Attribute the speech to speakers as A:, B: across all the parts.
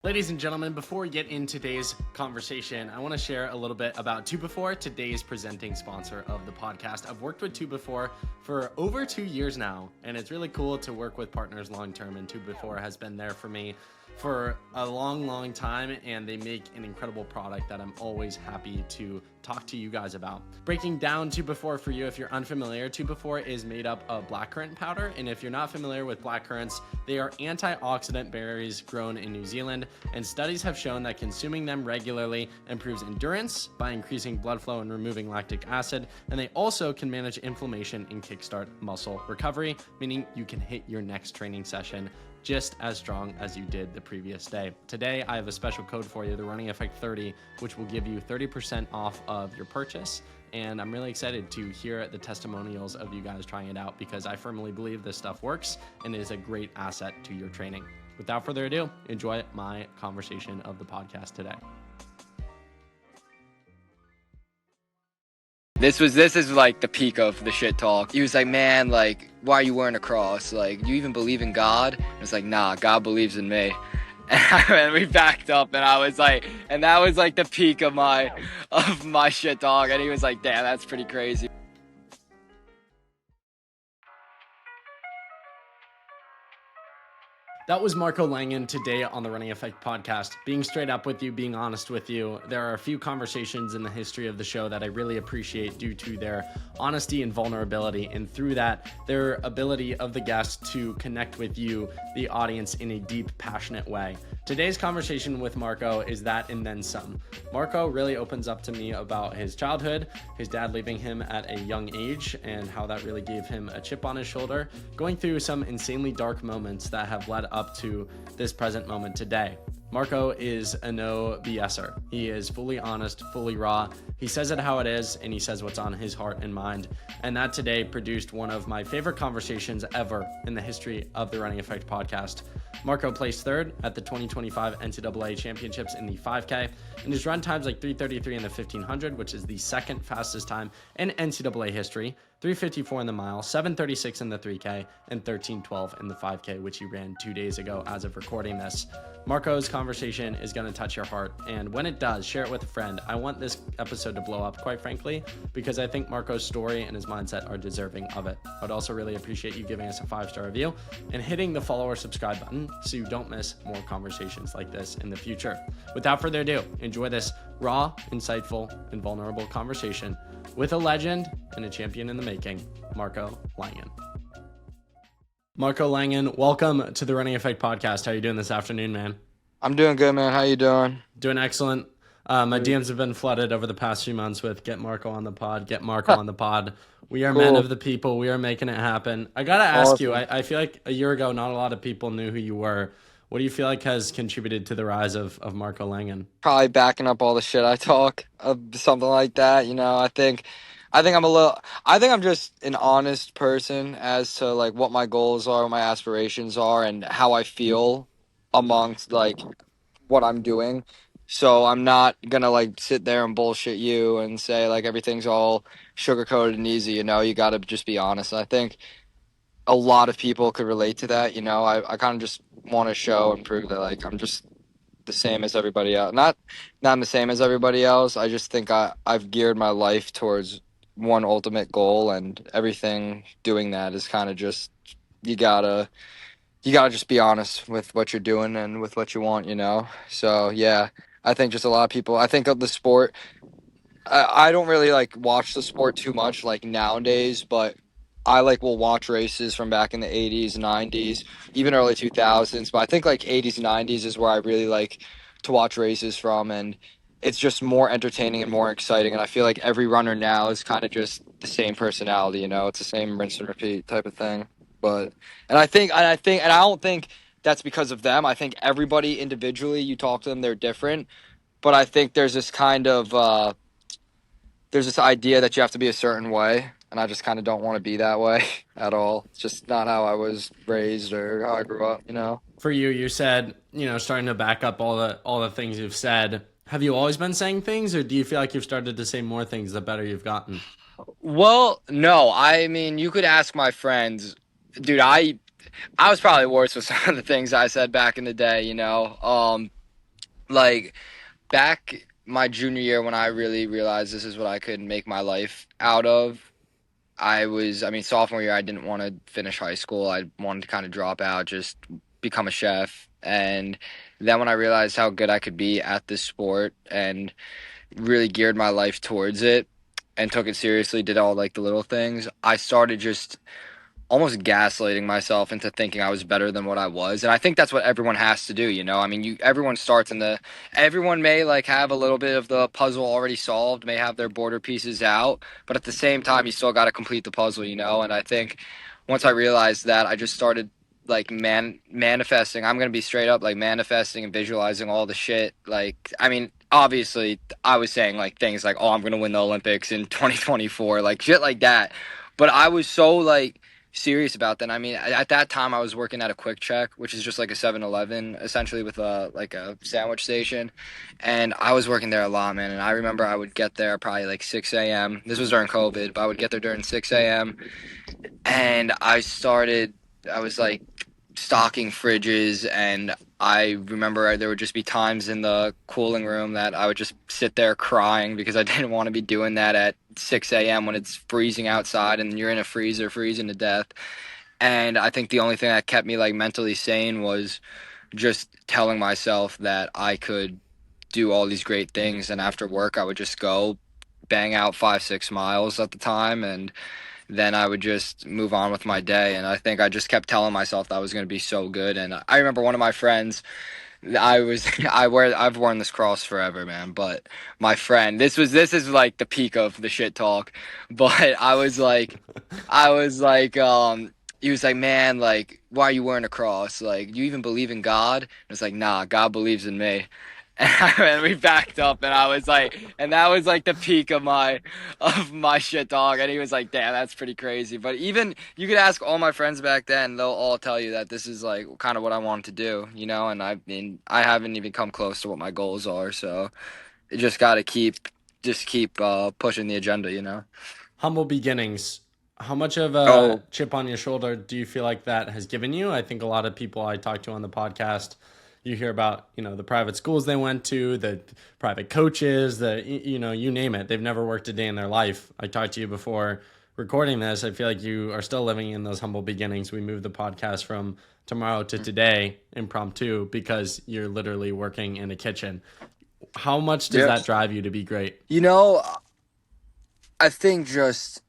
A: Ladies and gentlemen, before we get into today's conversation, I want to share a little bit about 2Before, today's presenting sponsor of the podcast. I've worked with 2Before for over 2 years now, and it's really cool to work with partners long-term, and 2Before has been there for me for a long time, and they make an incredible product that I'm always happy to talk to you guys about. Breaking down 2Before for you, if you're unfamiliar, 2Before is made up of blackcurrant powder, and if you're not familiar with blackcurrants, they are antioxidant berries grown in New Zealand, and studies have shown that consuming them regularly improves endurance by increasing blood flow and removing lactic acid, and they also can manage inflammation and kickstart muscle recovery, meaning you can hit your next training session just as strong as you did the previous day. Today, I have a special code for you, the Running Effect 30, which will give you 30% off of your purchase. And I'm really excited to hear the testimonials of you guys trying it out because I firmly believe this stuff works and is a great asset to your training. Without further ado, enjoy my conversation of the podcast today.
B: This is like the peak of the shit talk. He was like, man, like, why are you wearing a cross? Like, you even believe in God? I was like, nah, God believes in me. And we backed up, and I was like, and that was like the peak of my shit talk. And he was like, damn, that's pretty crazy.
A: That was Marco Langon today on the Running Effect podcast. Being straight up with you, being honest with you, there are a few conversations in the history of the show that I really appreciate due to their honesty and vulnerability, and through that, their ability of the guests to connect with you, the audience, in a deep, passionate way. Today's conversation with Marco is that and then some. Marco really opens up to me about his childhood, his dad leaving him at a young age, and how that really gave him a chip on his shoulder, going through some insanely dark moments that have led up to this present moment today. Marco is a no BSer. He is fully honest, fully raw. He says it how it is, and he says what's on his heart and mind. And that today produced one of my favorite conversations ever in the history of the Running Effect podcast. Marco placed third at the 2025 NCAA championships in the 5K, and his run times like 3:33 in the 1500, which is the second fastest time in NCAA history, 3:54 in the mile, 7:36 in the 3K, and 13:12 in the 5K, which he ran 2 days ago as of recording this. Marco's conversation is going to touch your heart, and when it does, share it with a friend. I want this episode to blow up, quite frankly, because I think Marco's story and his mindset are deserving of it. I'd also really appreciate you giving us a 5-star review and hitting the follow or subscribe button so you don't miss more conversations like this in the future. Without further ado, enjoy this raw, insightful, and vulnerable conversation with a legend and a champion in the making, Marco Langon. Marco Langon, welcome to the Running Effect podcast. How are you doing this afternoon, man?
B: I'm doing good, man. How you doing?
A: Doing excellent. My DMs have been flooded over the past few months with get Marco on the pod, get Marco on the pod. We are men of the people. We are making it happen. I got to ask you, I feel like a year ago, not a lot of people knew who you were. What do you feel like has contributed to the rise of Marco Langon?
B: Probably backing up all the shit I talk, something like that. You know, I think I'm just an honest person as to like what my goals are, what my aspirations are, and how I feel amongst like what I'm doing. So I'm not gonna like sit there and bullshit you and say like everything's all sugar coated and easy. You know, you gotta just be honest. I think a lot of people could relate to that. You know, I kind of just want to show and prove that like I'm just the same as everybody else. Not the same as everybody else. I just think I've geared my life towards one ultimate goal, and everything doing that is kind of just you gotta just be honest with what you're doing and with what you want, you know. So yeah, I think just a lot of people. I think of the sport. I don't really like watch the sport too much like nowadays, but I like will watch races from back in the 80s, 90s, even early 2000s. But I think like 80s, 90s is where I really like to watch races from, and it's just more entertaining and more exciting. And I feel like every runner now is kind of just the same personality, you know, it's the same rinse and repeat type of thing. And I don't think that's because of them. I think everybody individually, you talk to them, they're different. But I think there's this kind of, there's this idea that you have to be a certain way. And I just kind of don't want to be that way at all. It's just not how I was raised or how I grew up, you know.
A: For you, you said, you know, starting to back up all the things you've said. Have you always been saying things, or do you feel like you've started to say more things the better you've gotten?
B: Well, no. I mean, you could ask my friends. Dude, I was probably worse with some of the things I said back in the day, you know. like back my junior year when I really realized this is what I could make my life out of. I mean, sophomore year, I didn't want to finish high school. I wanted to kind of drop out, just become a chef. And then when I realized how good I could be at this sport and really geared my life towards it and took it seriously, did all like the little things, I started just almost gaslighting myself into thinking I was better than what I was. And I think that's what everyone has to do, you know? I mean, everyone starts in everyone may like have a little bit of the puzzle already solved, may have their border pieces out, but at the same time you still got to complete the puzzle, you know? And I think once I realized that, I just started like manifesting. I'm going to be straight up like manifesting and visualizing all the shit. Like, I mean, obviously I was saying like things like, "Oh, I'm going to win the Olympics in 2024," like shit like that. But I was so like serious about that. I mean, at that time I was working at a Quick Check, which is just like a 7-Eleven, essentially with a like a sandwich station, and I was working there a lot, man. And I remember I would get there probably like 6 a.m. This was during COVID, but I would get there during 6 a.m. and I was like stocking fridges, and I remember there would just be times in the cooling room that I would just sit there crying because I didn't want to be doing that at 6 a.m. when it's freezing outside and you're in a freezer freezing to death. And I think the only thing that kept me like mentally sane was just telling myself that I could do all these great things. And after work, I would just go bang out 5, 6 miles at the time, and then I would just move on with my day. And I think I just kept telling myself that I was going to be so good. And I remember one of my friends, I've worn this cross forever, man. But my friend, this is like the peak of the shit talk. But I was like, he was like, man, like, why are you wearing a cross? Like, do you even believe in God? And it's like, nah, God believes in me. And we backed up, and I was like, and that was like the peak of my shit dog. And he was like, damn, that's pretty crazy. But even you could ask all my friends back then, they'll all tell you that this is like kind of what I wanted to do, you know. And I mean, I haven't even come close to what my goals are, so you just got to keep pushing the agenda, you know.
A: Humble beginnings. How much of a
B: Oh,
A: chip on your shoulder do you feel like that has given you? I think a lot of people I talk to on the podcast, you hear about, the private schools they went to, the private coaches, you name it. They've never worked a day in their life. I talked to you before recording this. I feel like you are still living in those humble beginnings. We moved the podcast from tomorrow to today, impromptu, because you're literally working in a kitchen. How much does
B: yeah.
A: that drive you to be great?
B: You know, I think just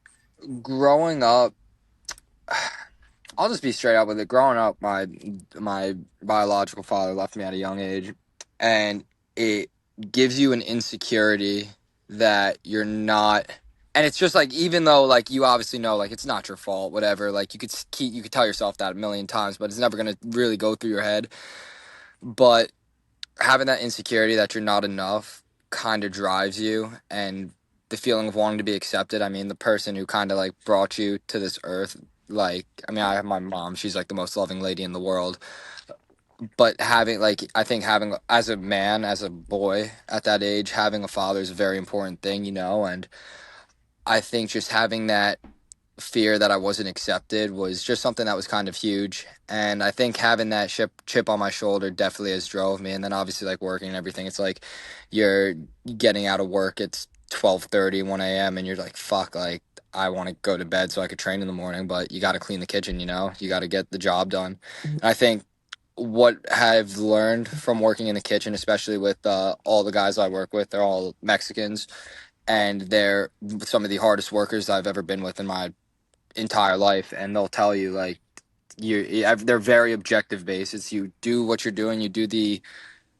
B: growing up, I'll just be straight up with it. Growing up, my biological father left me at a young age, and it gives you an insecurity that you're not. And it's just like, even though like you obviously know like it's not your fault, whatever. Like you could tell yourself that a million times, but it's never gonna really go through your head. But having that insecurity that you're not enough kind of drives you, and the feeling of wanting to be accepted. I mean, the person who kind of like brought you to this earth, like, I mean, I have my mom, she's like the most loving lady in the world. But I think having, as a man, as a boy at that age, having a father is a very important thing, you know. And I think just having that fear that I wasn't accepted was just something that was kind of huge. And I think having that chip on my shoulder definitely has drove me. And then obviously like working and everything, it's like you're getting out of work, it's 12:30, 1 a.m. and you're like, fuck, like I want to go to bed so I could train in the morning, but you got to clean the kitchen, you know, you got to get the job done. And I think what I've learned from working in the kitchen, especially with all the guys I work with, they're all Mexicans, and they're some of the hardest workers I've ever been with in my entire life. And they'll tell you like they're very objective based. It's you do what you're doing, you do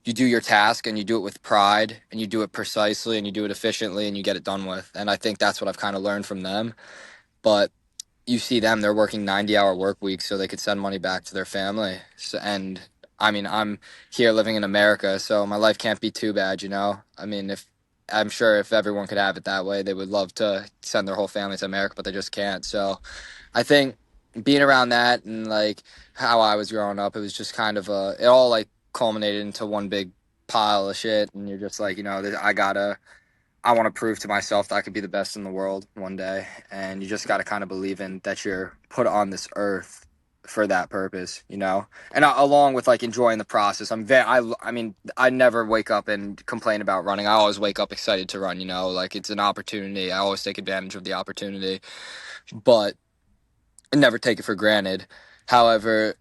B: your task, and you do it with pride, and you do it precisely, and you do it efficiently, and you get it done with. And I think that's what I've kind of learned from them. But you see them, they're working 90-hour work weeks so they could send money back to their family. So, and I mean, I'm here living in America, so my life can't be too bad, you know. I mean, if I'm sure if everyone could have it that way, they would love to send their whole family to America, but they just can't. So I think being around that and like how I was growing up, it was just kind of it all like culminated into one big pile of shit. And you're just like, you know, I want to prove to myself that I could be the best in the world one day. And you just got to kind of believe in that you're put on this earth for that purpose, you know. And along with like enjoying the process, I mean, I never wake up and complain about running. I always wake up excited to run, you know, like it's an opportunity. I always take advantage of the opportunity, but I never take it for granted. However,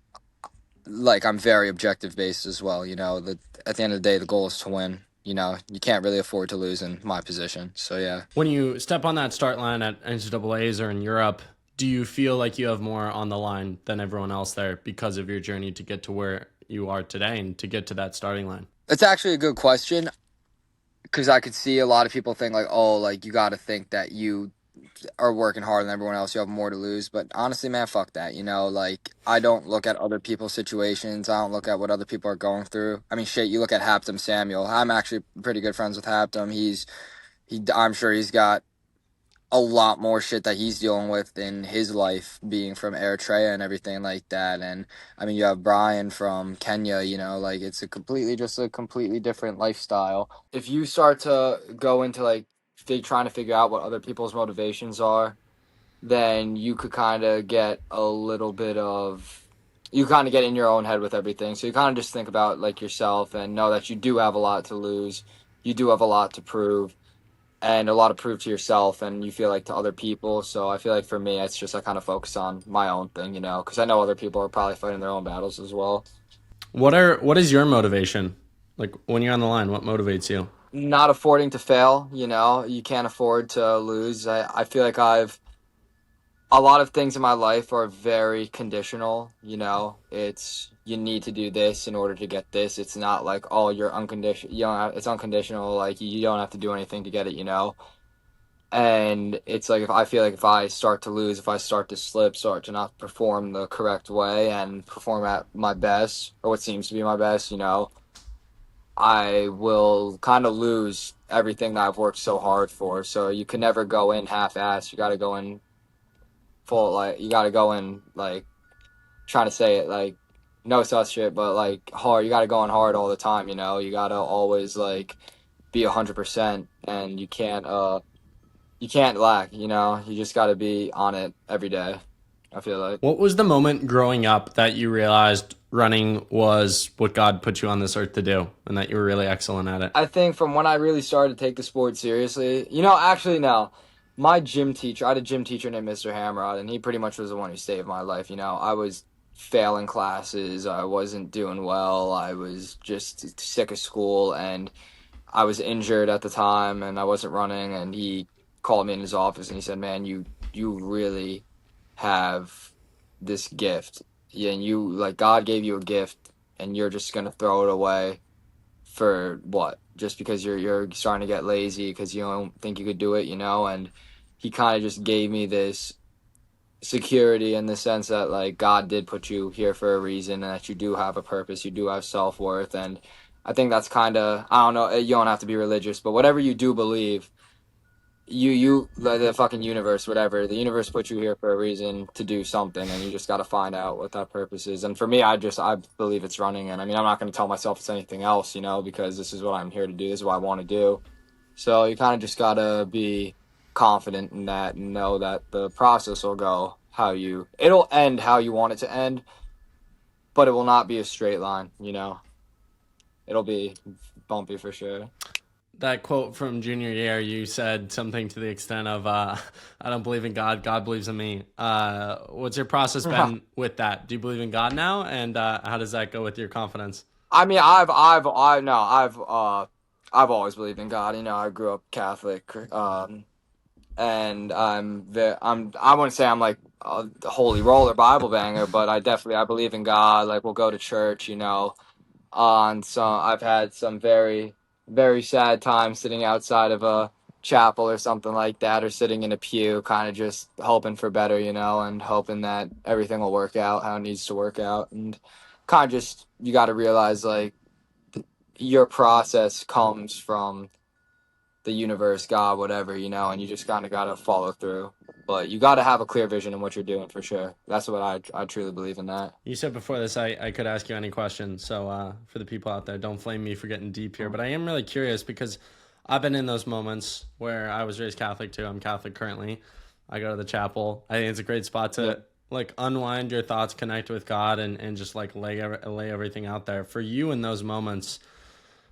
B: like I'm very objective based as well, you know, that at the end of the day the goal is to win. You know, you can't really afford to lose in my position. So yeah.
A: When you step on that start line at NCAAs or in Europe, do you feel like you have more on the line than everyone else there because of your journey to get to where you are today and to get to that starting line?
B: It's actually a good question because I could see a lot of people think like, oh, like you got to think that you are working harder than everyone else. You have more to lose. But honestly, man, fuck that. You know, like I don't look at other people's situations. I don't look at what other people are going through. I mean, shit, you look at Haptum Samuel. I'm actually pretty good friends with Haptum. I'm sure he's got a lot more shit that he's dealing with in his life, being from Eritrea and everything like that. And I mean, you have Brian from Kenya, you know, like it's a completely different lifestyle. If you start to go into like trying to figure out what other people's motivations are, then you could kind of get a little bit of, you kind of get in your own head with everything. So you kind of just think about like yourself and know that you do have a lot to lose. You do have a lot to prove and a lot of prove to yourself and you feel like to other people. So I feel like for me, it's just I kind of focus on my own thing, you know, because I know other people are probably fighting their own battles as well.
A: What is your motivation? Like when you're on the line, what motivates you?
B: Not affording to fail, you know, you can't afford to lose. I feel like a lot of things in my life are very conditional, you know. It's you need to do this in order to get this. It's not like, oh, you're unconditional. It's unconditional. Like you don't have to do anything to get it, you know. And it's like if I feel like if I start to lose, if I start to slip, start to not perform the correct way and perform at my best or what seems to be my best, you know, I will kind of lose everything that I've worked so hard for. So you can never go in half-assed. You got to go in full, like you got to go in like trying to say it like no such shit, but like hard. You got to go in hard all the time. You know, you got to always like be 100%, and you can't lack. You know, you just got to be on it every day. I feel like.
A: What was the moment growing up that you realized running was what God put you on this earth to do and that you were really excellent at it?
B: I think from when I really started to take the sport seriously, you know, actually no. My gym teacher, I had a gym teacher named Mr. Hamrod, and he pretty much was the one who saved my life. You know, I was failing classes, I wasn't doing well, I was just sick of school, and I was injured at the time, and I wasn't running, and he called me in his office, and he said, man, you really have this gift. Yeah, and you, like, God gave you a gift, and you're just going to throw it away for what? Just because you're starting to get lazy because you don't think you could do it, you know? And he kind of just gave me this security in the sense that like God did put you here for a reason and that you do have a purpose, you do have self-worth. And I think that's kind of, I don't know, you don't have to be religious, but whatever you do believe, the fucking universe, whatever, the universe put you here for a reason to do something, and you just got to find out what that purpose is. And for me, I believe it's running. And I mean, I'm not going to tell myself it's anything else, you know, because this is what I'm here to do, this is what I want to do. So you kind of just got to be confident in that and know that the process will go it'll end how you want it to end, but it will not be a straight line, you know. It'll be bumpy for sure.
A: That quote from junior year, you said something to the extent of, I don't believe in God, God believes in me. What's your process been with that? Do you believe in God now? And how does that go with your confidence?
B: I mean, I've always believed in God. You know, I grew up Catholic, and I wouldn't say I'm like a holy roller Bible banger, but I believe in God. Like we'll go to church, you know. And so I've had some very, very sad times sitting outside of a chapel or something like that, or sitting in a pew, kind of just hoping for better, you know, and hoping that everything will work out how it needs to work out. And kind of just, you got to realize like your process comes from the universe, God, whatever, you know, and you just kind of got to follow through. But you got to have a clear vision in what you're doing for sure. That's what I truly believe in that.
A: You said before this I could ask you any question. So for the people out there, don't flame me for getting deep here. But I am really curious because I've been in those moments where I was raised Catholic too. I'm Catholic currently. I go to the chapel. I think it's a great spot to like unwind your thoughts, connect with God, and just like lay everything out there for you in those moments.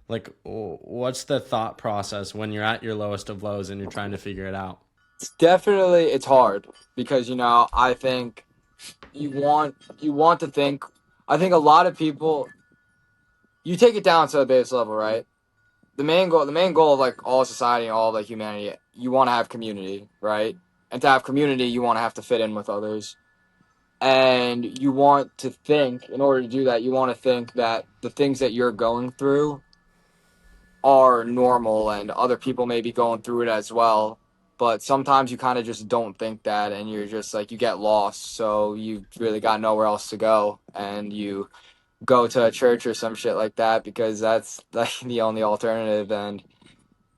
A: Like, what's the thought process when you're at your lowest of lows and you're trying to figure it out?
B: It's hard because I think you want to think. I think a lot of people, you take it down to the base level, right? The main goal of like all society and all like humanity, you want to have community, right? And to have community, you want to have to fit in with others. And you want to think, in order to do that, you want to think that the things that you're going through are normal and other people may be going through it as well. But sometimes you kind of just don't think that, and you're just like, you get lost. So you really got nowhere else to go. And you go to a church or some shit like that because that's like the only alternative, and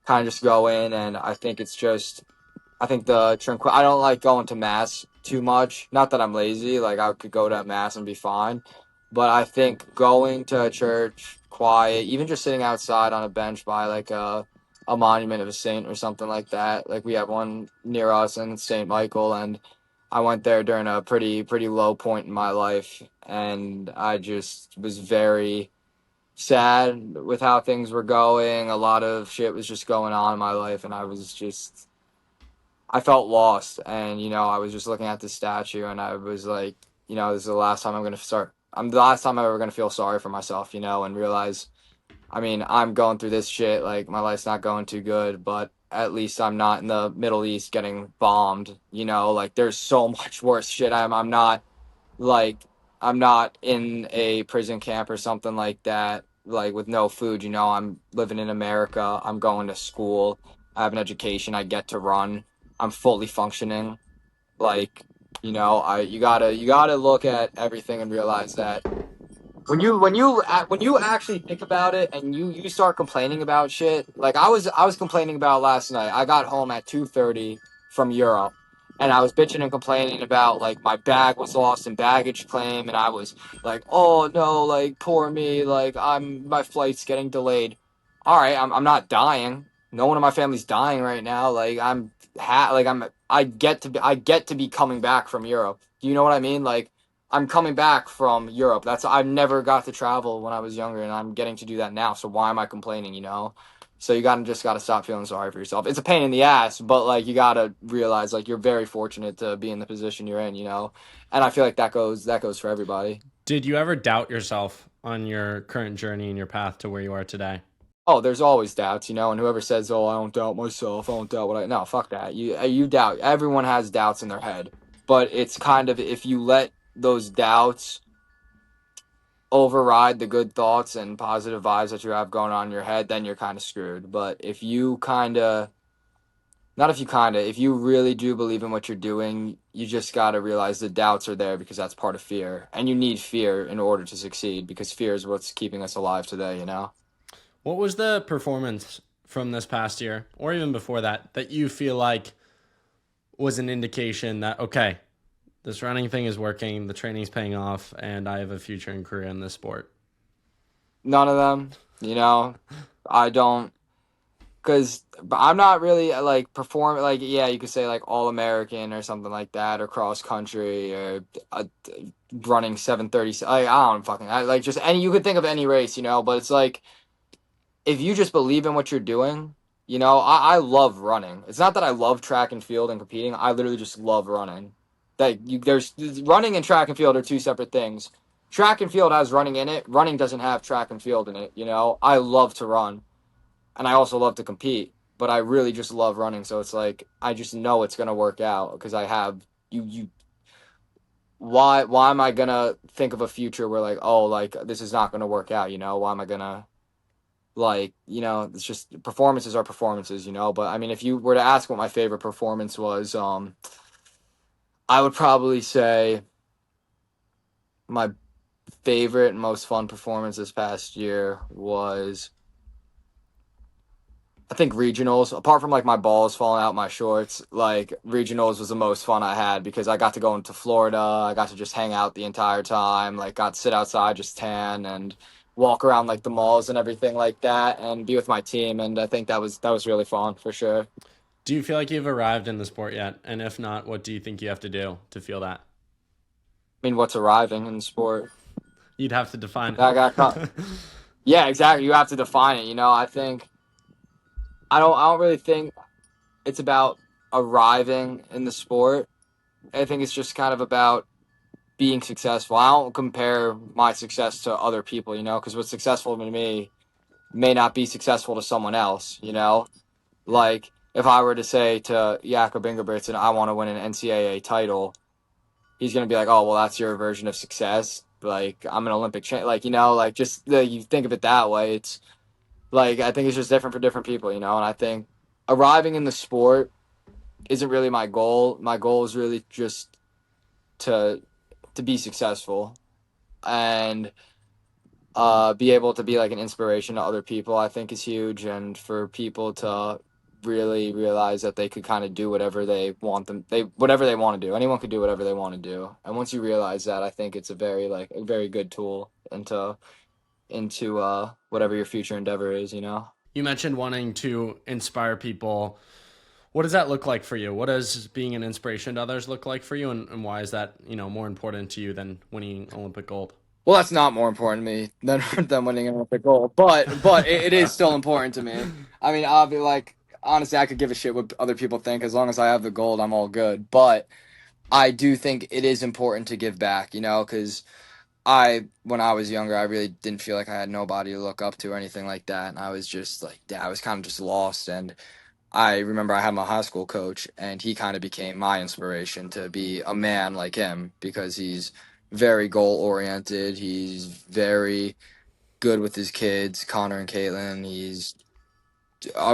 B: kind of just go in. And I think I don't like going to mass too much. Not that I'm lazy, like I could go to mass and be fine. But I think going to a church, quiet, even just sitting outside on a bench by like a monument of a saint or something like that. Like we have one near us in St. Michael, and I went there during a pretty low point in my life, and I just was very sad with how things were going. A lot of shit was just going on in my life, and I felt lost. And I was just looking at this statue, and I was like, this is the last time I'm the last time I'm ever gonna feel sorry for myself, and realize, I mean, I'm going through this shit, like my life's not going too good, but at least I'm not in the Middle East getting bombed, like there's so much worse shit. I'm not like I'm not in a prison camp or something like that, like with no food. I'm living in America. I'm going to school. I have an education. I get to run. I'm fully functioning. Like, I you gotta look at everything and realize that when you actually think about it, and you start complaining about shit, like I was complaining about last night. I got home at 2:30 from Europe, and I was bitching and complaining about like my bag was lost in baggage claim, and I was like, oh no, like poor me, like my flight's getting delayed. All right, I'm not dying. No one in my family's dying right now. Like I get to be coming back from Europe. Do you know what I mean? Like, I'm coming back from Europe. I've never got to travel when I was younger, and I'm getting to do that now. So why am I complaining? So you gotta stop feeling sorry for yourself. It's a pain in the ass, but like you gotta realize like you're very fortunate to be in the position you're in. And I feel like that goes for everybody.
A: Did you ever doubt yourself on your current journey and your path to where you are today?
B: Oh, there's always doubts. And whoever says, "Oh, I don't doubt myself. I don't doubt what I," no, fuck that. You doubt. Everyone has doubts in their head, but it's kind of, if you let those doubts override the good thoughts and positive vibes that you have going on in your head, then you're kind of screwed. But if you kind of, not if you kind of, if you really do believe in what you're doing, you just got to realize the doubts are there because that's part of fear. And you need fear in order to succeed, because fear is what's keeping us alive today.
A: What was the performance from this past year, or even before that, that you feel like was an indication that, okay, this running thing is working, the training's paying off, and I have a future and career in this sport?
B: None of them. I don't, because I'm not really like perform, like, yeah, you could say like all American or something like that, or cross country, or running 7:30. Like, I don't fucking like, just any, you could think of any race. But it's like, if you just believe in what you're doing, I love running. It's not that I love track and field and competing. I literally just love running. There's running and track and field are two separate things. Track and field has running in it. Running doesn't have track and field in it. I love to run, and I also love to compete, but I really just love running. So it's like, I just know it's gonna work out because I have you. Why am I gonna think of a future where like, oh, like this is not gonna work out? Why am I gonna, like, it's just, performances are performances. But I mean, if you were to ask what my favorite performance was, I would probably say my favorite and most fun performance this past year was, I think, regionals. Apart from like my balls falling out my shorts, like regionals was the most fun I had because I got to go into Florida. I got to just hang out the entire time. Like, got to sit outside, just tan, and walk around like the malls and everything like that, and be with my team. And I think that was really fun for sure.
A: Do you feel like you've arrived in the sport yet? And if not, what do you think you have to do to feel that?
B: I mean, what's arriving in the sport?
A: You'd have to define
B: That got cut.
A: it.
B: Yeah, exactly. You have to define it. I think I don't really think it's about arriving in the sport. I think it's just kind of about being successful. I don't compare my success to other people, because what's successful to me may not be successful to someone else. Like if I were to say to Jakob Ingebrigtsen, I want to win an NCAA title, he's gonna be like, oh well, that's your version of success. Like I'm an Olympic champ. Like like just you think of it that way. It's like I think it's just different for different people, and I think arriving in the sport isn't really my goal. My goal is really just to be successful and be able to be like an inspiration to other people. I think is huge, and for people to really realize that they could kind of do whatever they want whatever they want to do. Anyone could do whatever they want to do, and once you realize that, I think it's a very good tool into whatever your future endeavor is.
A: You mentioned wanting to inspire people. What does that look like for you? What does being an inspiration to others look like for you, and why is that more important to you than winning Olympic gold?
B: Well, that's not more important to me than winning an Olympic gold, but it is still important to me. I mean, I'll be like, honestly, I could give a shit what other people think. As long as I have the gold, I'm all good. But I do think it is important to give back, because when I was younger, I really didn't feel like I had nobody to look up to or anything like that, and I was just like, yeah, I was kind of just lost. And I remember I had my high school coach, and he kind of became my inspiration to be a man like him because he's very goal oriented. He's very good with his kids, Connor and Caitlin. He's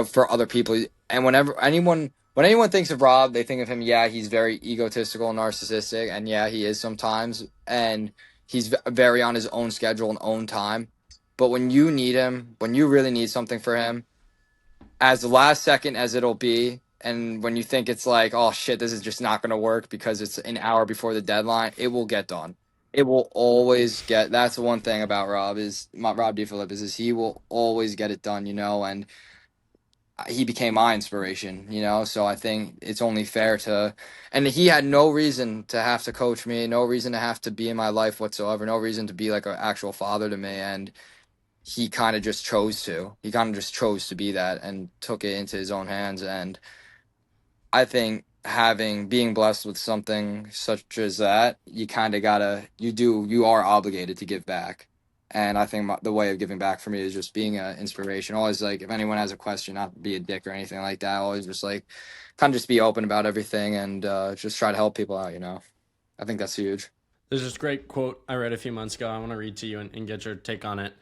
B: for other people, and when anyone thinks of Rob, they think of him. Yeah, he's very egotistical and narcissistic, and yeah, he is sometimes, and he's very on his own schedule and own time. But when you need him, when you really need something for him, as the last second as it'll be, and when you think it's like, oh shit, this is just not going to work because it's an hour before the deadline, it will get done. It will always get. That's the one thing about Rob DeFilippo is he will always get it done, and he became my inspiration. So I think it's only fair to, and he had no reason to have to coach me, no reason to have to be in my life whatsoever, no reason to be like an actual father to me, and he kind of just chose to. He kind of just chose to be that and took it into his own hands. And I think being blessed with something such as that, you kind of you are obligated to give back. And I think the way of giving back for me is just being an inspiration. Always like, if anyone has a question, not be a dick or anything like that. Always just like, kind of just be open about everything and just try to help people out. I think that's huge.
A: There's this great quote I read a few months ago. I want to read to you and get your take on it,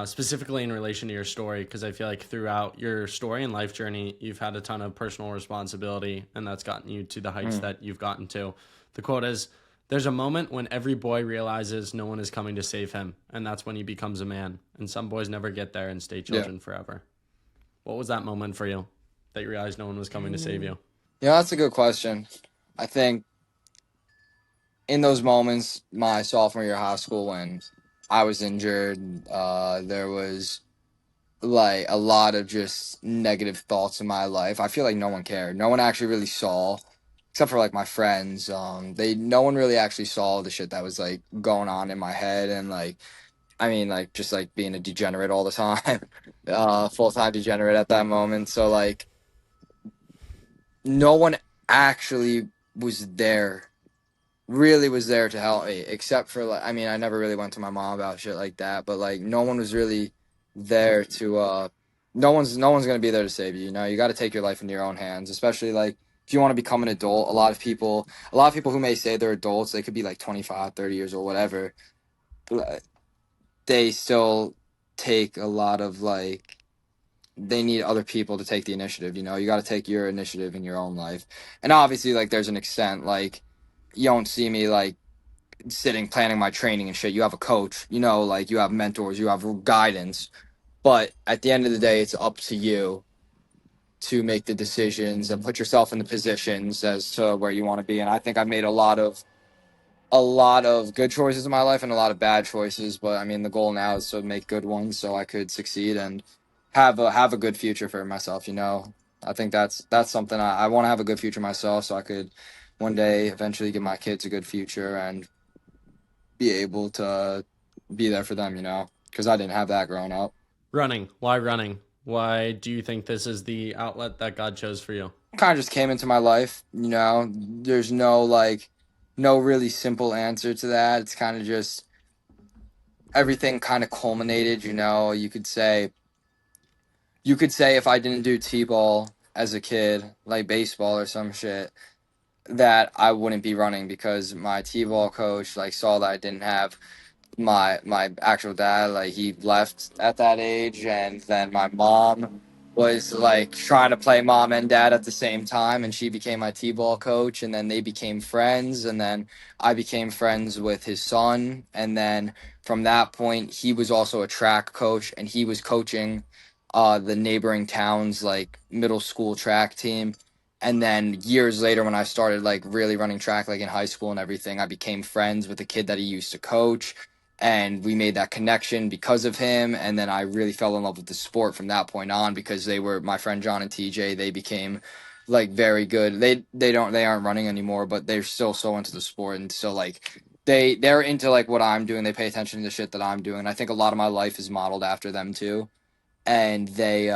A: specifically in relation to your story, because I feel like throughout your story and life journey, you've had a ton of personal responsibility, and that's gotten you to the heights that you've gotten to. The quote is, "There's a moment when every boy realizes no one is coming to save him, and that's when he becomes a man. And some boys never get there and stay children forever." What was that moment for you that you realized no one was coming to save you?
B: Yeah, that's a good question. I think in those moments, my sophomore year of high school, when I was injured, there was like a lot of just negative thoughts in my life. I feel like no one cared. No one actually really saw, except for like my friends. No one really actually saw the shit that was like going on in my head, and like, I mean, like just like being a degenerate all the time, full time degenerate at that moment. So like, no one actually was there really was there to help me, except for like, I mean, I never really went to my mom about shit like that, but like no one was really there to no one's gonna be there to save you. You got to take your life into your own hands, especially like if you want to become an adult. A lot of people who may say they're adults, they could be like 25, 30 years or whatever, but they still take a lot of like they need other people to take the initiative. You got to take your initiative in your own life, and obviously like there's an extent like you don't see me like sitting planning my training and shit. You have a coach, like you have mentors, you have guidance, but at the end of the day, it's up to you to make the decisions and put yourself in the positions as to where you want to be. And I think I've made a lot of good choices in my life and a lot of bad choices, but I mean the goal now is to make good ones so I could succeed and have a good future for myself. I think that's something I want to have a good future myself so I could one day eventually give my kids a good future and be able to be there for them, you know, because I didn't have that growing up.
A: Running. Why running? Why do you think this is the outlet that God chose for you?
B: Kind of just came into my life, you know. There's no really simple answer to that. It's kind of just everything kind of culminated, you know. You could say if I didn't do t-ball as a kid, like baseball or some shit, that I wouldn't be running because my t-ball coach like saw that I didn't have my actual dad, like he left at that age, and then my mom was like trying to play mom and dad at the same time, and she became my t-ball coach, and then they became friends, and then I became friends with his son, and then from that point he was also a track coach, and he was coaching the neighboring towns like middle school track team. And then years later, when I started like really running track, like in high school and everything, I became friends with the kid that he used to coach, and we made that connection because of him. And then I really fell in love with the sport from that point on, because they were my friend John and TJ. They became like very good. They aren't running anymore, but they're still so into the sport, and still like they're into like what I'm doing. They pay attention to the shit that I'm doing. I think a lot of my life is modeled after them too. And they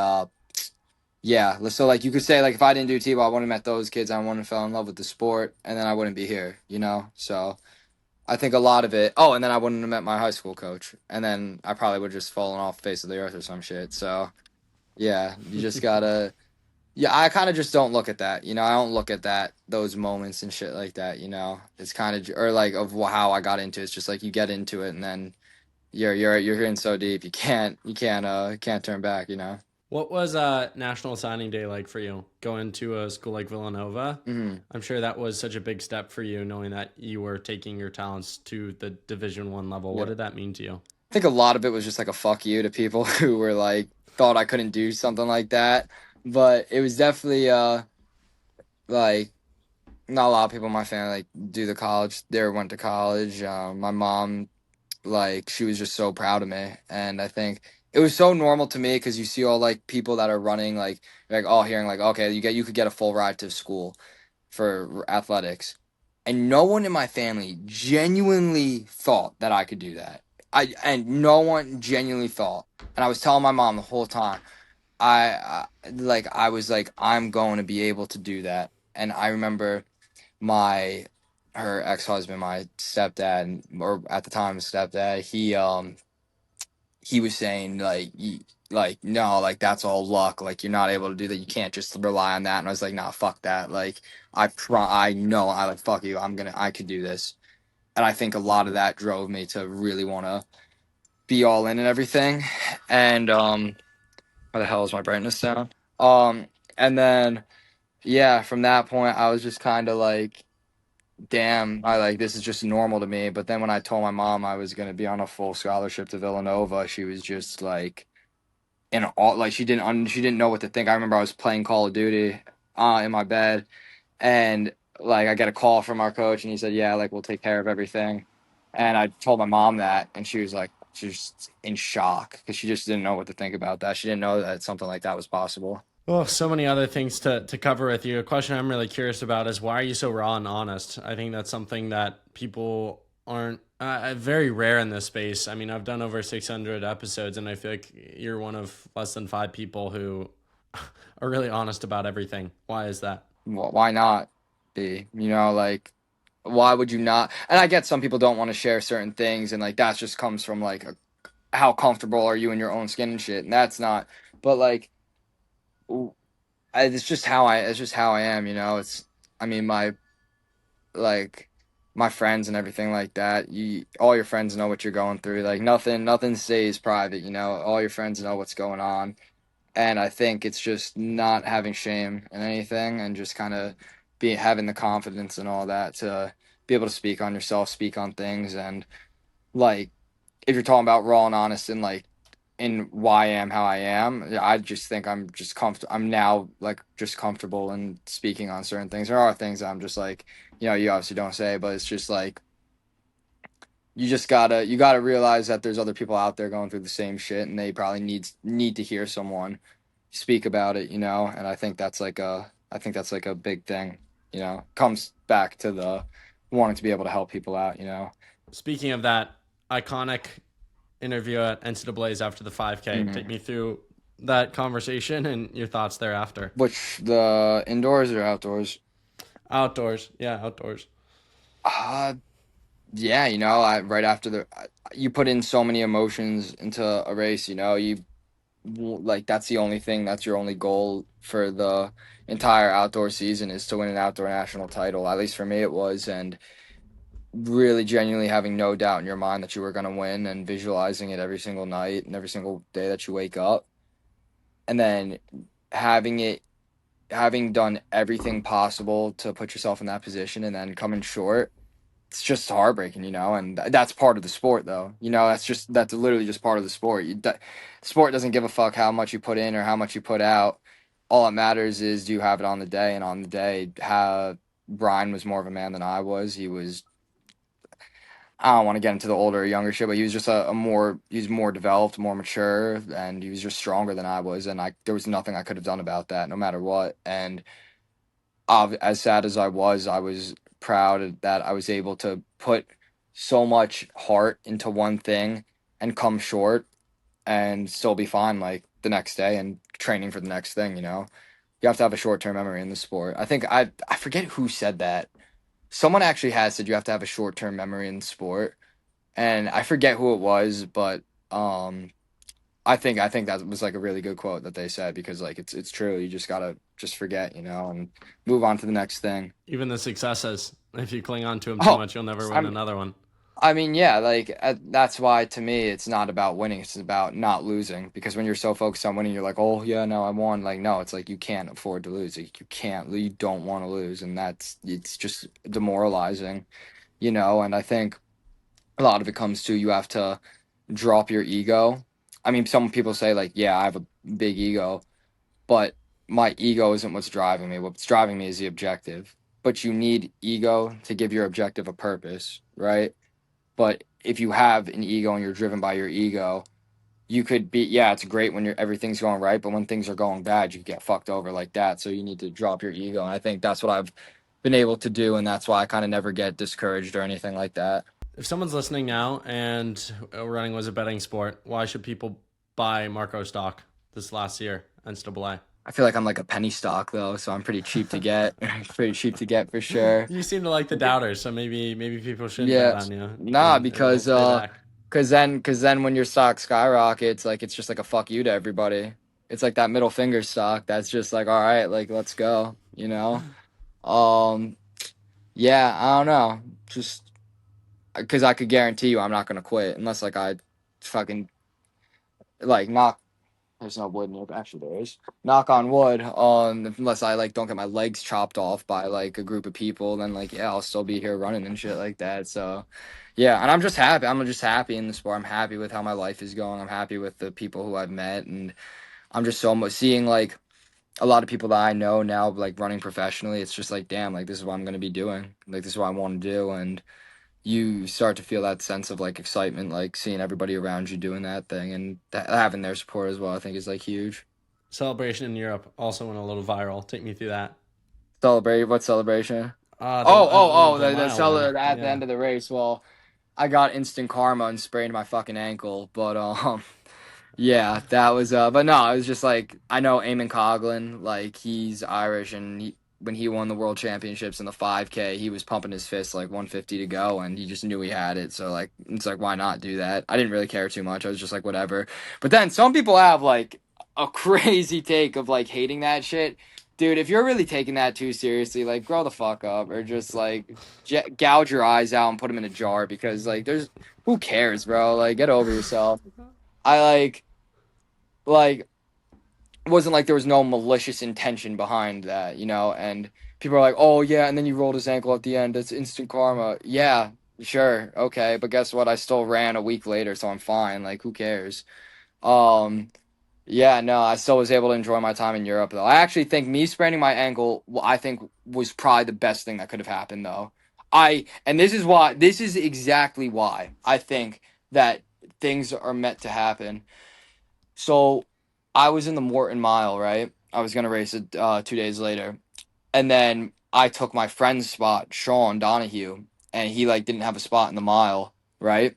B: yeah, so like you could say like if I didn't do t-ball, I wouldn't have met those kids. I wouldn't have fell in love with the sport, and then I wouldn't be here, you know. So I think a lot of it. Oh, and then I wouldn't have met my high school coach, and then I probably would have just fallen off the face of the earth or some shit. So yeah, you just gotta. Yeah, I kind of just don't look at that. You know, I don't look at those moments and shit like that. You know, it's kind of or like of how I got into it. It's just like you get into it, and then you're in so deep, you can't turn back. You know.
A: What was National Signing Day like for you? Going to a school like Villanova?
B: Hmm.
A: I'm sure that was such a big step for you, knowing that you were taking your talents to the Division 1 level. What
B: Yeah.
A: did that mean to you?
B: I think a lot of it was just like a fuck you to people who were like thought I couldn't do something like that. But it was definitely like not a lot of people in my family like do the college. They went to college. My mom, like she was just so proud of me, and I think it was so normal to me because you see all like people that are running like all hearing like okay you could get a full ride to school for athletics, and no one in my family genuinely thought that I could do that. And no one genuinely thought, and I was telling my mom the whole time. I was like I'm going to be able to do that, and I remember my her ex-husband, my stepdad, or at the time stepdad, he was saying like no, like that's all luck, like you're not able to do that, you can't just rely on that. And I was like nah, fuck that, like I know, I like fuck you, I could do this. And I think a lot of that drove me to really want to be all in and everything. And where the hell is my brightness down? And then yeah, from that point I was just kind of like damn, I like this is just normal to me. But then when I told my mom I was gonna be on a full scholarship to Villanova, she was just like in all like she didn't know what to think. I remember I was playing Call of Duty in my bed, and like I get a call from our coach, and he said, "Yeah, like we'll take care of everything." And I told my mom that, and she was in shock because she just didn't know what to think about that. She didn't know that something like that was possible.
A: Well, so many other things to cover with you. A question I'm really curious about is why are you so raw and honest? I think that's something that people aren't very rare in this space. I mean, I've done over 600 episodes, and I feel like you're one of less than five people who are really honest about everything. Why is that?
B: Why not be? You know, like why would you not? And I get some people don't want to share certain things, and like that just comes from like how comfortable are you in your own skin and shit, and that's not. But like, it's just how I am. You know, it's I mean like my friends and everything like that. All your friends know what you're going through. Like nothing stays private. You know, all your friends know what's going on. And I think it's just not having shame in anything, and just kind of be having the confidence and all that to be able to speak on yourself, speak on things. And like if you're talking about raw and honest and like in why I am how I am, yeah, I just think I'm just comfortable. I'm now like just comfortable in speaking on certain things. There are things that I'm just like, you know, you obviously don't say, but it's just like you gotta realize that there's other people out there going through the same shit, and they probably need to hear someone speak about it, you know. And I think that's like a big thing, you know. Comes back to the wanting to be able to help people out, you know.
A: Speaking of that iconic interview at NCAA's after the 5K, take
B: Hmm.
A: me through that conversation and your thoughts thereafter.
B: Which, the indoors or outdoors?
A: Outdoors, yeah, outdoors.
B: Uh, yeah, right after you put in so many emotions into a race, like that's the only thing, that's your only goal for the entire outdoor season is to win an outdoor national title. At least for me it was, and really genuinely having no doubt in your mind that you were going to win and visualizing it every single night and every single day that you wake up. And then having it having done everything possible to put yourself in that position and then coming short, it's just heartbreaking, and that's part of the sport, though. That's literally just part of the sport. Sport doesn't give a fuck how much you put in or how much you put out. All that matters is, do you have it on the day? And on the day, how Brian was more of a man than I was. He was. I don't want to get into the older or younger shit, but he was just he's more developed, more mature, and he was just stronger than I was. And there was nothing I could have done about that, no matter what. And as sad as I was proud that I was able to put so much heart into one thing and come short and still be fine like the next day and training for the next thing, You have to have a short-term memory in the sport. I think I forget who said that. Someone actually has said you have to have a short-term memory in sport, and I forget who it was, but um I think that was like a really good quote that they said, because like it's true. You just gotta just forget, and move on to the next thing.
A: Even the successes, if you cling on to them too
B: Oh,
A: much, you'll never win
B: I'm.
A: another one.
B: I mean, yeah, like that's why to me it's not about winning. It's about not losing. Because when you're so focused on winning, you're like, oh yeah, no, I won. Like no, it's like you can't afford to lose. Like, you can't. You don't want to lose, and it's just demoralizing, And I think a lot of it comes to, you have to drop your ego. I mean, some people say like, yeah, I have a big ego, but my ego isn't what's driving me. What's driving me is the objective. But you need ego to give your objective a purpose, right? But if you have an ego and you're driven by your ego, you could be, yeah, it's great when everything's going right, but when things are going bad, you get fucked over like that. So you need to drop your ego. And I think that's what I've been able to do, and that's why I kind of never get discouraged or anything like that.
A: If someone's listening now and running was a betting sport, why should people buy Marco stock this last year, NCAA?
B: I feel like I'm like a penny stock though, so I'm pretty cheap to get. Pretty cheap to get for sure.
A: You seem to like the doubters, so maybe people shouldn't bet
B: Yeah,
A: on you,
B: nah,
A: and it'll
B: because
A: pay back.
B: cause then when your stock skyrockets, like it's just like a fuck you to everybody. It's like that middle finger stock. That's just like, all right, like let's go. Um, yeah, I don't know, just because I could guarantee you I'm not gonna quit unless like I fucking like knock. There's no wood in here, but actually there is. Knock on wood. Unless I like don't get my legs chopped off by like a group of people, then like yeah, I'll still be here running and shit like that. So, yeah, and I'm just happy. I'm just happy in the sport. I'm happy with how my life is going. I'm happy with the people who I've met, and I'm just so much seeing like a lot of people that I know now like running professionally. It's just like, damn, like this is what I'm gonna be doing. Like this is what I want to do, and you start to feel that sense of like excitement, like seeing everybody around you doing that thing, and having their support as well. I think is like huge.
A: Celebration in Europe also went a little viral. Take me through that.
B: Celebrate what celebration?
A: The
B: The
A: mile one.
B: cellar at the
A: Yeah.
B: end of the race. Well, I got instant karma and sprained my fucking ankle, but yeah, that was but no, it was just like, I know Eamon Coughlin, like he's Irish, and when he won the world championships in the 5K, he was pumping his fist like 150 to go, and he just knew he had it. So like it's like, why not do that? I didn't really care too much. I was just like, whatever. But then some people have like a crazy take of like hating that shit. Dude, if you're really taking that too seriously, like grow the fuck up, or just like gouge your eyes out and put them in a jar, because like there's who cares, bro? Like get over yourself. I like it wasn't like there was no malicious intention behind that, and people are like, oh yeah, and then you rolled his ankle at the end, it's instant karma. Yeah, sure, okay, but guess what, I still ran a week later, so I'm fine. Like who cares? um yeah, no, I still was able to enjoy my time in Europe though. I actually think me spraining my ankle, I think was probably the best thing that could have happened though. And this is exactly why I think that things are meant to happen. So I was in the Morton Mile, right? I was gonna race it 2 days later, and then I took my friend's spot, Sean Donahue, and he like didn't have a spot in the mile. right?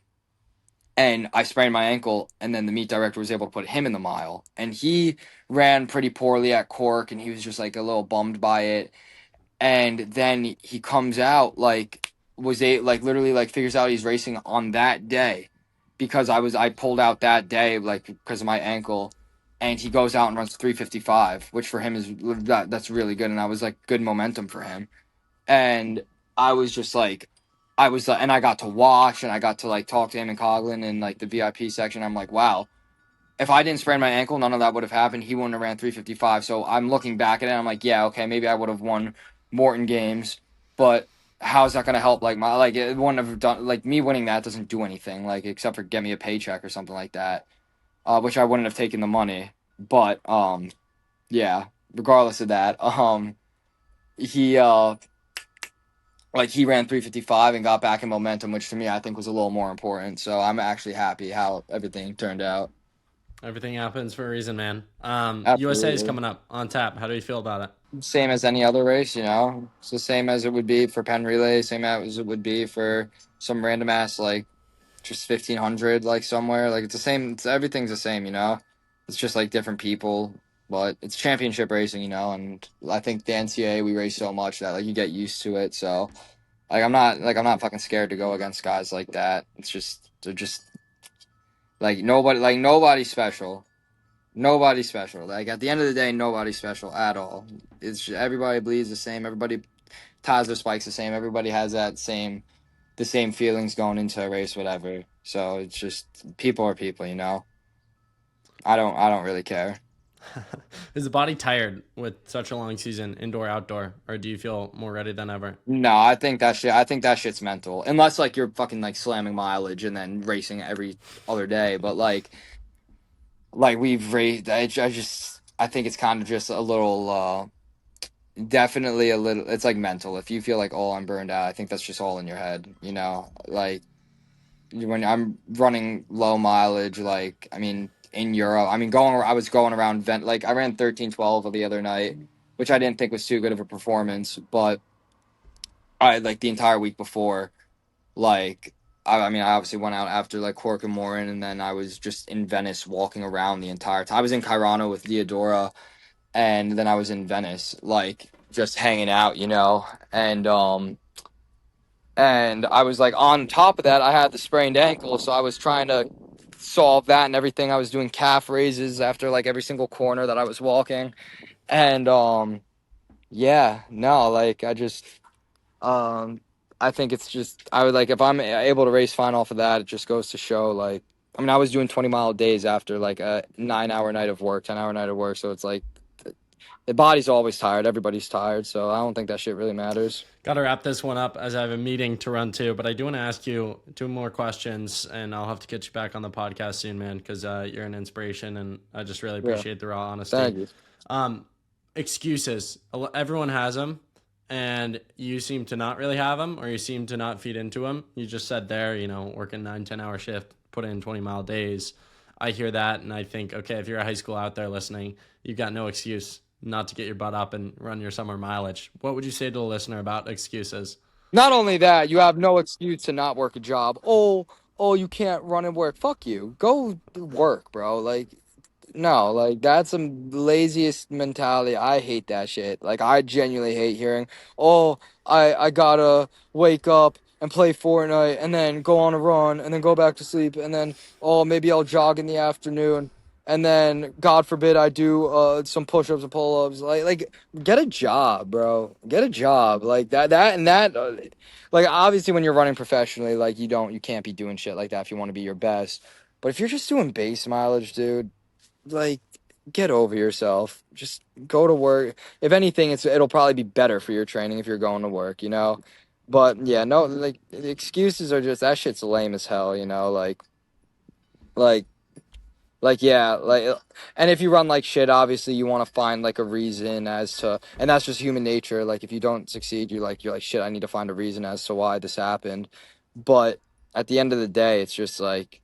B: And I sprained my ankle, and then the meet director was able to put him in the mile, and he ran pretty poorly at Cork, and he was just like a little bummed by it. And then he comes out like literally like figures out he's racing on that day because I pulled out that day like because of my ankle, and he goes out and runs 3:55, which for him is that's really good, and I was like good momentum for him. And I was just like, and I got to watch, and I got to like talk to him and Coughlin in like the VIP section. I'm like, wow, if I didn't sprain my ankle, none of that would have happened. He wouldn't have ran 3:55. So I'm looking back at it, I'm like, yeah, okay, maybe I would have won Morton games, but how's that going to help? Like it wouldn't have done like me winning that doesn't do anything like except for get me a paycheck or something like that, which I wouldn't have taken the money. But yeah, regardless of that, he he ran 3:55 and got back in momentum, which to me I think was a little more important. So I'm actually happy how everything turned out.
A: Everything happens for a reason, man. USA is
B: Absolutely.
A: coming up on tap. How do you feel about it?
B: Same as any other race, you know. It's the same as it would be for Penn Relays, same as it would be for some random ass like just 1500 like somewhere. Like it's the same. Everything's the same, you know. It's just like different people, but it's championship racing, you know. And I think the NCAA we race so much that like you get used to it. So I'm not fucking scared to go against guys like that. It's just they're just nobody's special. Nobody's special. Like at the end of the day, nobody's special at all. It's just, everybody bleeds the same. Everybody ties their spikes the same. Everybody has the same feelings going into a race, whatever. So it's just people are people, you know. I don't really care.
A: Is the body tired with such a long season, indoor, outdoor, or do you feel more ready than ever?
B: No, I think that shit. I think that shit's mental. Unless like you're fucking like slamming mileage and then racing every other day. But like we've raced. I think it's kind of just a little. Definitely a little. It's like mental. If you feel like, oh, I'm burned out, I think that's just all in your head. You know, like when I'm running low mileage, like I mean in Europe, I mean I was going around like I ran 13:12 the other night, which I didn't think was too good of a performance, but I like the entire week before, like I mean I obviously went out after like Cork and Morin, and then I was just in Venice walking around the entire time. I was in Cairano with Diodora, and then I was in Venice, like just hanging out, you know, and I was like on top of that, I had the sprained ankle, so I was trying to solve that and everything. I was doing calf raises after like every single corner that I was walking, and yeah, no, like um, I think it's just I would like if I'm able to race fine off of that, it just goes to show like I mean I was doing 20-mile days after like a 9-hour night of work, 10-hour night of work, so it's like the body's always tired, everybody's tired, so I don't think that shit really matters.
A: Got to wrap this one up as I have a meeting to run to, but I do want to ask you two more questions, and I'll have to get you back on the podcast soon, man, because you're an inspiration, and I just really
B: Yeah,
A: appreciate the raw
B: thank
A: honesty.
B: you.
A: Um, Excuses. Everyone has them, and you seem to not really have them, or you seem to not feed into them. You just said there, working 9, 10 hour shift, put in 20-mile days. I hear that, and I think, okay, if you're a high school out there listening, you've got no excuse not to get your butt up and run your summer mileage. What would you say to the listener about excuses?
B: Not only that, you have no excuse to not work a job. Oh, you can't run and work. Fuck you. Go work, bro. Like, no, like that's some laziest mentality. I hate that shit. Like, I genuinely hate hearing, oh, I gotta wake up and play Fortnite and then go on a run and then go back to sleep and then, oh, maybe I'll jog in the afternoon and then, God forbid, I do some push-ups and pull-ups. Like, get a job, bro. Get a job. Like that. Like, obviously, when you're running professionally, like you can't be doing shit like that if you want to be your best. But if you're just doing base mileage, dude, like, get over yourself. Just go to work. If anything, it'll probably be better for your training if you're going to work, you know. But yeah, no, like the excuses are just that shit's lame as hell, you know. Like yeah, and if you run like shit, obviously you want to find like a reason as to, and that's just human nature. Like if you don't succeed, you're like shit. I need to find a reason as to why this happened. But at the end of the day, it's just like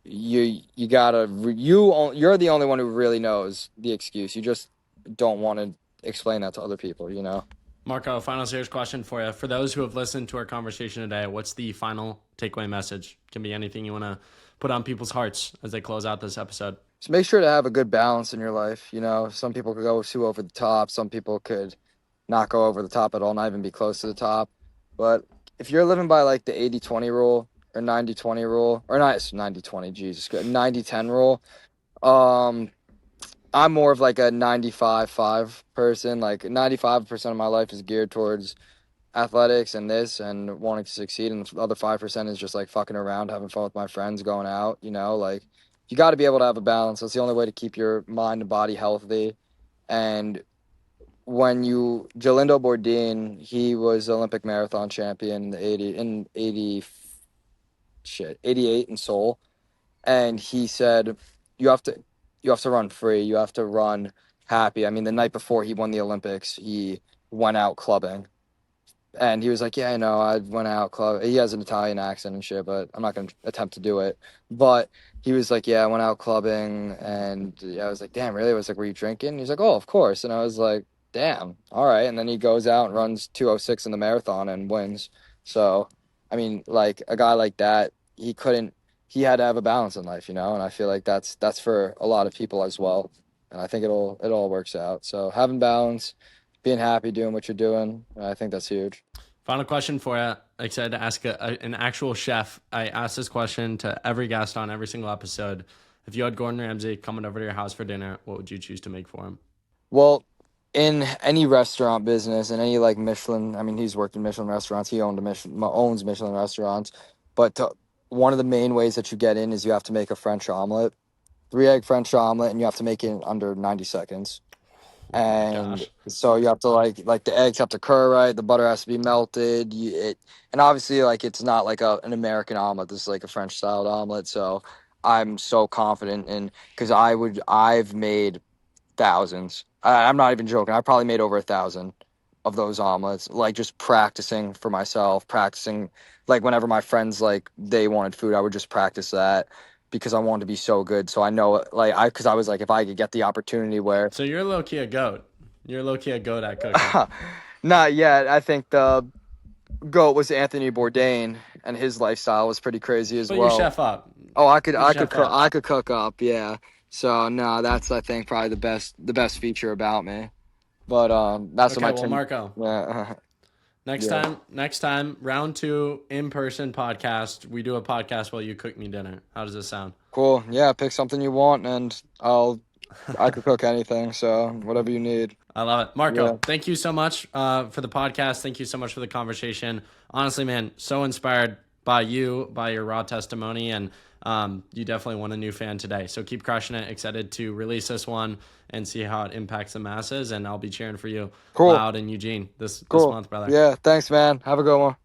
B: you're the only one who really knows the excuse. You just don't want to explain that to other people, you know.
A: Marco, final serious question for you. For those who have listened to our conversation today, what's the final takeaway message? Can be anything you want to put on people's hearts as they close out this episode.
B: Just make sure to have a good balance in your life. You know, some people could go too over the top. Some people could not go over the top at all, not even be close to the top. But if you're living by like the 80-20 rule or 90-20 rule, or not 90-20, Jesus, 90-10 rule, I'm more of like a 95-5 person. Like 95% of my life is geared towards athletics and this and wanting to succeed, and the other 5% is just like fucking around, having fun with my friends, going out. You know, like you got to be able to have a balance. That's the only way to keep your mind and body healthy. And when Jalindo Bourdin, he was Olympic marathon champion in 88 in Seoul, and he said you have to run free, you have to run happy. I mean, the night before he won the Olympics, he went out clubbing. And he was like, yeah, I know, I went out club. He has an Italian accent and shit, but I'm not going to attempt to do it. But he was like, yeah, I went out clubbing. And I was like, damn, really? I was like, were you drinking? He's like, oh, of course. And I was like, damn, all right. And then he goes out and runs 2:06 in the marathon and wins. So, I mean, like a guy like that, he had to have a balance in life, you know? And I feel like that's for a lot of people as well. And I think it all works out. So having balance, being happy, doing what you're doing, I think that's huge.
A: Final question for you. Like I said, to ask an actual chef. I ask this question to every guest on every single episode. If you had Gordon Ramsay coming over to your house for dinner, what would you choose to make for him?
B: Well, in any restaurant business, in any like Michelin, I mean, he's worked in Michelin restaurants. He owns Michelin restaurants. But one of the main ways that you get in is you have to make a French omelet, 3-egg French omelet, and you have to make it in under 90 seconds. And so you have to like the eggs have to cur right, the butter has to be melted. And obviously like it's not like an American omelet. This is like a French styled omelet. So I'm so confident in because I've made thousands. I'm not even joking. I probably made over 1,000 of those omelets. Like just practicing for myself, practicing like whenever my friends like they wanted food, I would just practice that. Because I wanted to be so good. So I know, because I was like, if I could get the opportunity where.
A: So you're low-key a goat. You're low-key a goat at cooking.
B: Not yet. I think the GOAT was Anthony Bourdain, and his lifestyle was pretty crazy as well.
A: But you chef up.
B: Oh, I could cook up, yeah. So no, that's I think probably the best feature about me. But that's
A: okay,
B: what my
A: Marco.
B: Yeah.
A: Next time, round 2 in-person podcast. We do a podcast while you cook me dinner. How does this sound?
B: Cool. Yeah, pick something you want, and I could cook anything. So whatever you need.
A: I love it, Marco. Thank you so much for the podcast. Thank you so much for the conversation. Honestly, man, so inspired by you, by your raw testimony, and you definitely won a new fan today. So keep crushing it. Excited to release this one and see how it impacts the masses. And I'll be cheering for you loud in Eugene this month, brother.
B: Yeah, thanks, man. Have a good one.